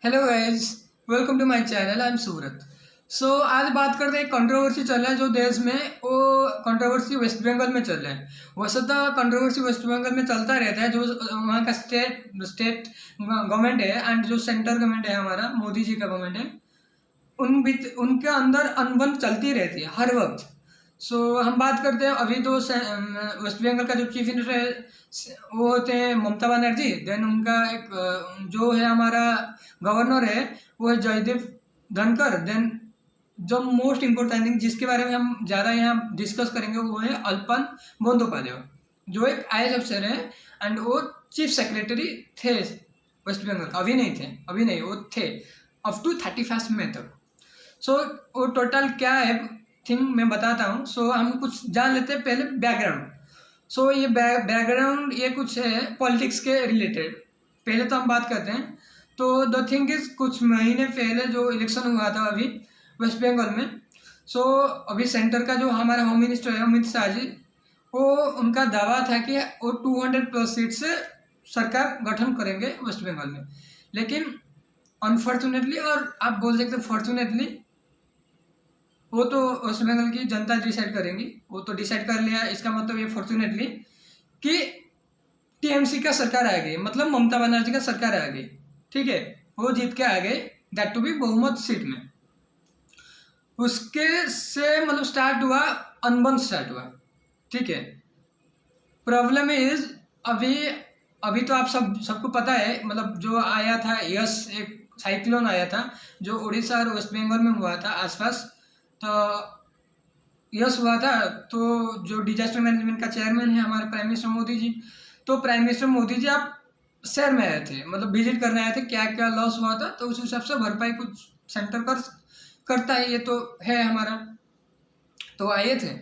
Hello guys, welcome to my channel. I am Surat. आज बात करते हैं, कंट्रोवर्सी चल रहा है जो देश में, वो कंट्रोवर्सी वेस्ट बंगाल में चल रहा है। वैसे तो कंट्रोवर्सी वेस्ट बंगाल में चलता रहता है, जो वहाँ का स्टेट गवर्नमेंट है एंड जो सेंटर गवर्नमेंट है, हमारा मोदी जी का गवर्नमेंट है, उनके अंदर अनबन चलती रहती है हर वक्त। हम बात करते हैं, अभी तो वेस्ट बंगाल का जो चीफ मिनिस्टर है वो होते हैं ममता बनर्जी। देन उनका एक जो है हमारा गवर्नर है, वो है जयदीप धनखड़। देन जो मोस्ट इम्पोर्टेंट थिंग जिसके बारे में हम ज़्यादा यहाँ डिस्कस करेंगे वो है अल्पन बंदोपाध्याय, जो एक IAS अफसर है एंड वो चीफ सेक्रेटरी थे वेस्ट बंगाल। अभी नहीं थे, अभी नहीं, वो थे अप टू 31 मई तक। वो टोटल क्या है थिंग मैं बताता हूँ। हम कुछ जान लेते हैं पहले बैकग्राउंड। ये बैकग्राउंड ये कुछ है पॉलिटिक्स के रिलेटेड। पहले तो हम बात करते हैं। तो द थिंग इज, कुछ महीने पहले जो इलेक्शन हुआ था अभी वेस्ट बंगाल में, अभी सेंटर का जो हमारा होम मिनिस्टर है अमित शाह जी, वो उनका दावा था कि वो 200+ सीट से सरकार गठन करेंगे वेस्ट बंगाल में। लेकिन अनफॉर्चुनेटली, और आप बोल सकते फॉर्चुनेटली, वो तो वेस्ट बंगाल की जनता डिसाइड करेंगी। वो तो डिसाइड कर लिया, इसका मतलब ये फॉर्चुनेटली कि TMC का सरकार आ गई, मतलब ममता बनर्जी का सरकार आ गई। ठीक है, वो जीत के आ गए, दैट टू भी बहुमत सीट में। उसके से मतलब स्टार्ट हुआ, अनबन स्टार्ट हुआ। ठीक है, प्रॉब्लम इज, अभी अभी तो आप सबको पता है, मतलब जो आया था यस, एक साइक्लोन आया था जो उड़ीसा और वेस्ट बंगाल में हुआ था आसपास। तो यस हुआ था, तो जो डिजास्टर मैनेजमेंट का चेयरमैन है हमारे प्राइम मिनिस्टर मोदी जी, तो प्राइम मिनिस्टर मोदी जी आप शहर में आए थे, मतलब विजिट करने आए थे, क्या क्या लॉस हुआ था, तो उस हिसाब से भरपाई कुछ सेंटर करता है, ये तो है हमारा। तो आए थे,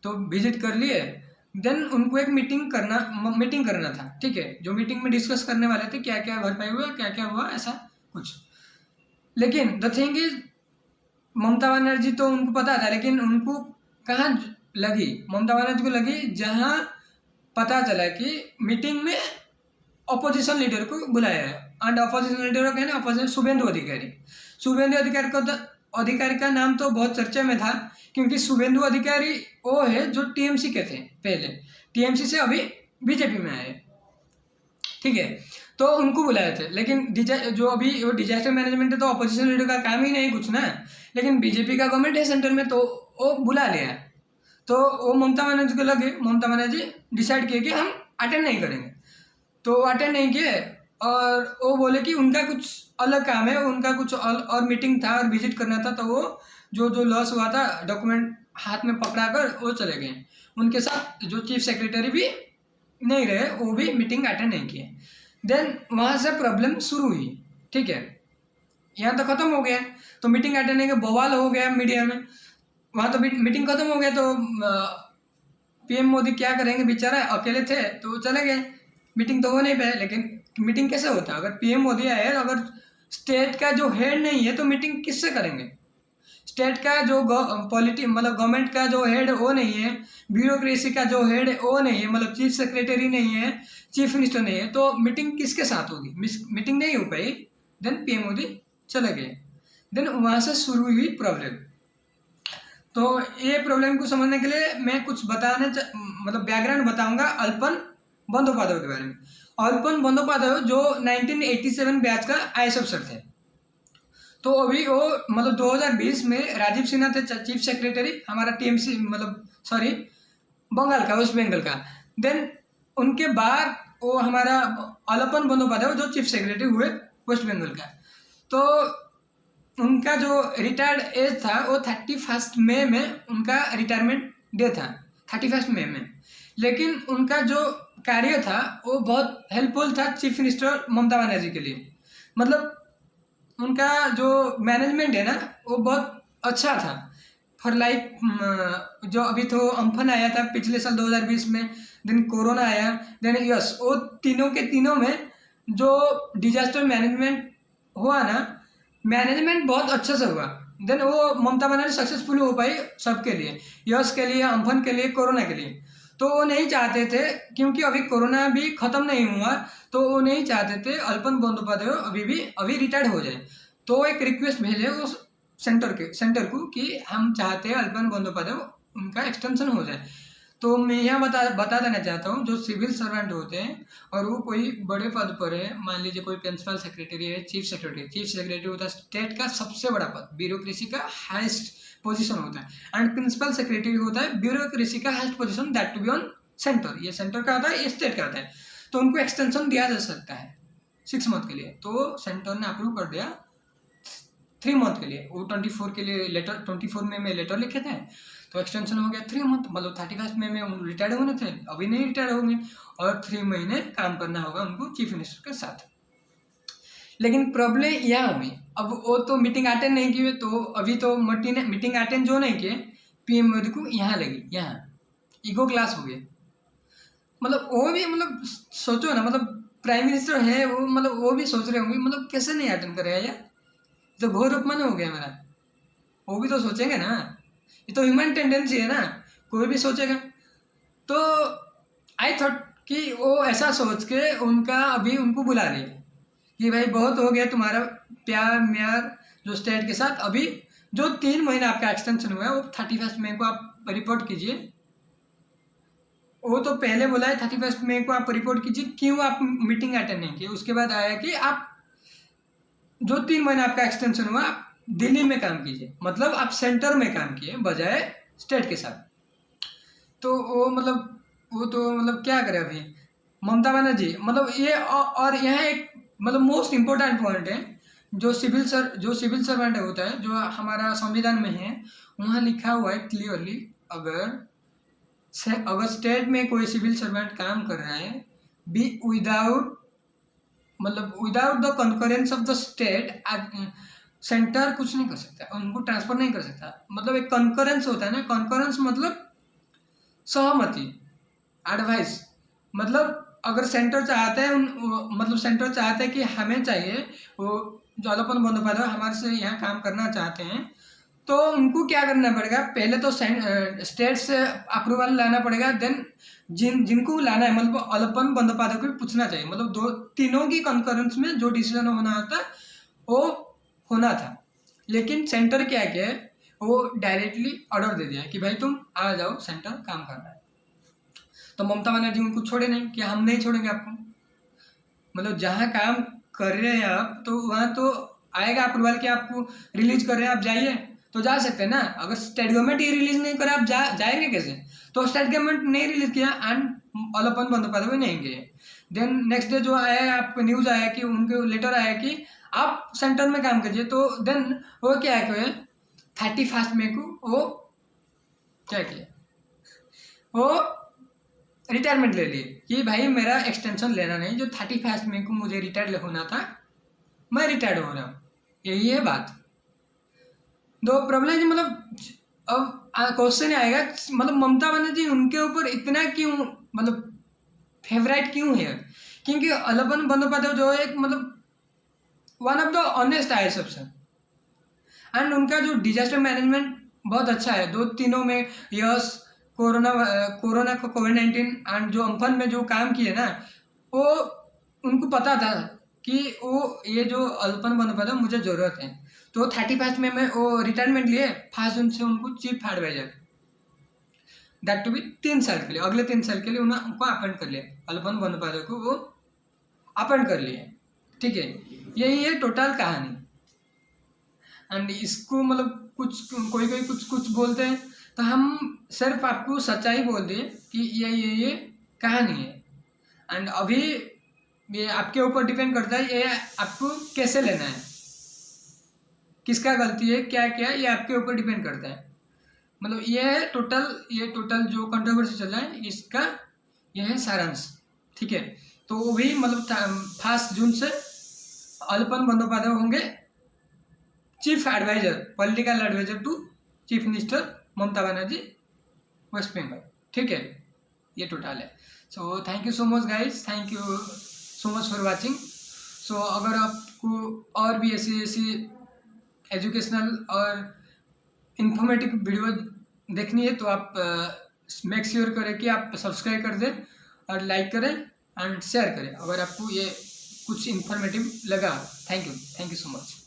तो विजिट कर लिए। देन उनको एक मीटिंग करना था। ठीक है, जो मीटिंग में डिस्कस करने वाले थे क्या क्या भरपाई हुआ, क्या क्या हुआ, ऐसा कुछ। लेकिन the thing is, Mamata Banerjee तो उनको पता था, लेकिन उनको कहाँ लगी, ममता बनर्जी को लगी जहाँ पता चला कि मीटिंग में अपोजिशन लीडर को बुलाया है। एंड अपोजिशन लीडर का है ना, अपोजिशन शुभेंदु अधिकारी। शुभेंदु अधिकारी का नाम तो बहुत चर्चा में था, क्योंकि शुभेंदु अधिकारी वो है जो TMC के थे पहले, TMC से अभी BJP में आए। ठीक है, तो उनको बुलाए थे। लेकिन जो अभी वो डिजास्टर मैनेजमेंट है, तो अपोजिशन लीडर का काम ही नहीं कुछ ना। लेकिन BJP का गवर्नमेंट है सेंटर में, तो वो बुला लिया। तो वो ममता बनर्जी को लगे, ममता बनर्जी डिसाइड किए कि हम अटेंड नहीं करेंगे। तो अटेंड नहीं किए, और वो बोले कि उनका कुछ अलग काम है, उनका कुछ और मीटिंग था और विजिट करना था। तो वो जो लॉस हुआ था डॉक्यूमेंट हाथ में पकड़ा कर वो चले गए। उनके साथ जो चीफ सेक्रेटरी भी नहीं रहे, वो भी मीटिंग अटेंड नहीं किए। देन वहाँ से प्रॉब्लम शुरू हुई। ठीक है, यहाँ तो खत्म हो गया, तो मीटिंग अटेंड नहीं, बवाल हो गया मीडिया में। वहाँ तो मीटिंग खत्म हो गया, तो PM मोदी क्या करेंगे, बेचारा अकेले थे तो चले गए। मीटिंग तो हो नहीं पाए, लेकिन मीटिंग कैसे होता, अगर PM मोदी आए, अगर स्टेट का जो हेड नहीं है तो मीटिंग किससे करेंगे। स्टेट का जो मतलब गवर्नमेंट का जो हेड वो नहीं है, ब्यूरोक्रेसी का जो हेड वो नहीं है, मतलब चीफ सेक्रेटरी नहीं है, चीफ मिनिस्टर नहीं है, तो मीटिंग किसके साथ होगी, मीटिंग नहीं हो पाई। देन PM मोदी चले गए। देन वहाँ से शुरू हुई प्रॉब्लम। तो ये प्रॉब्लम को समझने के लिए मैं कुछ मतलब बैकग्राउंड बताऊंगा अल्पन बंदोपाध्याय के बारे में। अल्पन बंदोपाध्याय जो 1987 बैच का IAS अफसर थे। तो अभी वो मतलब 2020 में राजीव सिन्हा थे चीफ सेक्रेटरी हमारा TMC, मतलब सॉरी बंगाल का, वेस्ट बंगाल का। देन उनके बाद वो हमारा अल्पन बंदोपाध्याय जो चीफ सेक्रेटरी हुए वेस्ट बंगाल का। तो उनका जो रिटायर्ड एज था वो 31 मई में उनका रिटायरमेंट डे था, 31 मई में। लेकिन उनका जो कार्य था वो बहुत हेल्पफुल था चीफ मिनिस्टर ममता बनर्जी के लिए। मतलब उनका जो मैनेजमेंट है ना, वो बहुत अच्छा था। फॉर लाइक जो अभी तो अम्फन आया था पिछले साल 2020 में, देन कोरोना आया, देन यस, वो तीनों के तीनों में जो डिजास्टर मैनेजमेंट हुआ ना, मैनेजमेंट बहुत अच्छे से हुआ। देन वो ममता बनर्जी सक्सेसफुल हो पाई सबके लिए, यश के लिए, अम्फन के लिए, कोरोना के लिए। तो वो नहीं चाहते थे, क्योंकि अभी कोरोना भी ख़त्म नहीं हुआ, तो वो नहीं चाहते थे अल्पन बंदोपाध्याय अभी रिटायर्ड हो जाए। तो एक रिक्वेस्ट भेजे उस सेंटर को कि हम चाहते हैं अल्पन बंदोपाध्याय उनका एक्सटेंशन हो जाए। तो मैं यह बता देना चाहता हूँ, जो सिविल सर्वेंट होते हैं और वो कोई बड़े पद पर है, मान लीजिए कोई प्रिंसिपल सेक्रेटरी है, चीफ सेक्रेटरी होता है स्टेट का सबसे बड़ा पद, ब्यूरोक्रेसी का हाईएस्ट पोजीशन होता है, एंड प्रिंसिपल सेक्रेटरी होता है ब्यूरोक्रेसी का highest position, that to be on centre. ये सेंटर का होता है, ये स्टेट का होता है। तो उनको एक्सटेंशन दिया जा सकता है 6 मंथ के लिए। तो सेंटर ने अप्रूव कर दिया 3 मंथ के लिए। वो 24 के लिए लेटर, 24 में लेटर लिखे थे, तो एक्सटेंशन हो गया 3 मंथ, मतलब 31 मई में रिटायर्ड होने थे, अभी नहीं रिटायर्ड होंगे, और 3 महीने काम करना होगा उनको चीफ मिनिस्टर के साथ। लेकिन प्रॉब्लम यह हुई, अब वो तो मीटिंग अटेंड नहीं किए, तो अभी तो मीटिंग अटेंड जो नहीं किए, पीएम मोदी को यहाँ लगी, यहाँ ईगो क्लास हो गया। मतलब वो भी, मतलब सोचो ना, मतलब प्राइम मिनिस्टर है वो, मतलब वो भी सोच रहे होंगे मतलब कैसे नहीं अटेंड करेगा यार, तो घोर अपमान हो गया मेरा। वो भी तो सोचेंगे ना, ये तो ह्यूमन टेंडेंसी है ना, कोई भी सोचेगा। तो आई थॉट कि वो ऐसा सोच के अभी उनको बुला लिया कि भाई बहुत हो गया तुम्हारा प्यार म्यार जो स्टेट के साथ, अभी जो 3 महीना आपका एक्सटेंशन हुआ है वो 31 मई को आप रिपोर्ट कीजिए। वो तो पहले बोला है 31 मई को आप रिपोर्ट कीजिए, क्यों आप मीटिंग अटेंड नहीं किए। उसके बाद आया कि आप जो 3 महीना आपका एक्सटेंशन हुआ आप दिल्ली में काम कीजिए, मतलब आप सेंटर में काम किए बजाय स्टेट के साथ। तो वो तो मतलब क्या करे अभी ममता बनर्जी, मतलब ये और यह एक मतलब मोस्ट इम्पोर्टेंट पॉइंट है, जो सिविल सर्वेंट होता है, जो हमारा संविधान में है, वहाँ लिखा हुआ है क्लियरली, अगर स्टेट में कोई सिविल सर्वेंट काम कर रहा है, be without the concurrence of the state, centre कुछ नहीं कर सकता, उनको ट्रांसफर नहीं कर सकता। मतलब एक कंकरेंस होता है ना, कंकरेंस मतलब सहमति, एडवाइस। मतलब अगर सेंटर चाहते हैं मतलब सेंटर चाहते हैं कि हमें चाहिए, वो जो अल्पन बंदोपाध्याय हमारे से यहाँ काम करना चाहते हैं, तो उनको क्या करना पड़ेगा, पहले तो स्टेट से अप्रूवल लाना पड़ेगा, देन जिनको लाना है, मतलब अल्पन बंदोपाध्याय को भी पूछना चाहिए, मतलब तीनों की कॉन्फ्रेंस में जो डिसीजन होना होता वो होना था। लेकिन सेंटर क्या है, वो डायरेक्टली ऑर्डर दे दिया कि भाई तुम आ जाओ, सेंटर काम करना है। तो ममता बनर्जी उनको छोड़े नहीं कि हम नहीं छोड़ेंगे आपको, मतलब जहाँ काम कर रहे हैं आप, तो वहाँ तो आएगा अप्रूवल कि आपको रिलीज कर रहे हैं, आप जाइए, तो जा सकते हैं ना। अगर स्टेट गवर्नमेंट ये रिलीज नहीं करे, आप जाएंगे कैसे। तो स्टेट गवर्नमेंट नहीं रिलीज किया एंड अल्पन बंदोपाध्याय भी नहीं गए। देन नेक्स्ट डे जो आया आपको न्यूज आया कि उनके लेटर आया कि आप सेंटर में काम कीजिए। तो देन वो क्या है, 31 मई को वो क्या किया, वो रिटायरमेंट ले लिए कि भाई मेरा एक्सटेंशन लेना नहीं, जो 31 मई को मुझे रिटायर्ड होना था, मैं रिटायर्ड हो रहा हूँ, यही है बात। दो प्रॉब्लम है, मतलब अब क्वेश्चन आएगा, मतलब ममता बनर्जी उनके ऊपर इतना क्यों, मतलब फेवरेट क्यों है, क्योंकि अल्पन बंदोपाध्याय जो है एक मतलब one of the honest IAS अफसर, एंड उनका जो डिजास्टर मैनेजमेंट बहुत अच्छा है, दो तीनों में यस कोरोना को कोविड-19 एंड जो अम्फन में जो काम किए ना, वो उनको पता था कि वो ये जो अल्पन बंदोपाध्याय मुझे ज़रूरत है। तो 31 में वो रिटायरमेंट लिए, 5 जून से उनको चीफ एडवाइजर, दैट टू भी 3 साल के लिए, अगले 3 साल के लिए उनको अपॉइंट कर लिया, अल्पन बंदोपाध्याय को वो अपॉइंट कर लिए। ठीक है, यही है टोटल कहानी। एंड इसको मतलब कोई कुछ बोलते हैं, तो हम सिर्फ आपको सच्चाई बोल दें कि ये कहानी है। एंड अभी ये आपके ऊपर डिपेंड करता है, ये आपको कैसे लेना है, किसका गलती है क्या क्या, ये आपके ऊपर डिपेंड करता है। मतलब ये टोटल जो कंट्रोवर्सी चल रहा है, इसका यह है सारांश। ठीक है, तो वो भी मतलब 5 जून से अल्पन बंदोपाध्याय होंगे chief adviser, political adviser to chief minister Mamata Banerjee west Bengal. ठीक है, ये टोटल है। So thank you so much guys, thank you so much for watching. So अगर आपको और भी ऐसी एजुकेशनल और इंफॉर्मेटिव वीडियो देखनी है, तो आप मेक श्योर करें कि आप सब्सक्राइब कर दें और लाइक करें एंड शेयर करें अगर आपको ये कुछ इन्फॉर्मेटिव लगा। Thank you so much.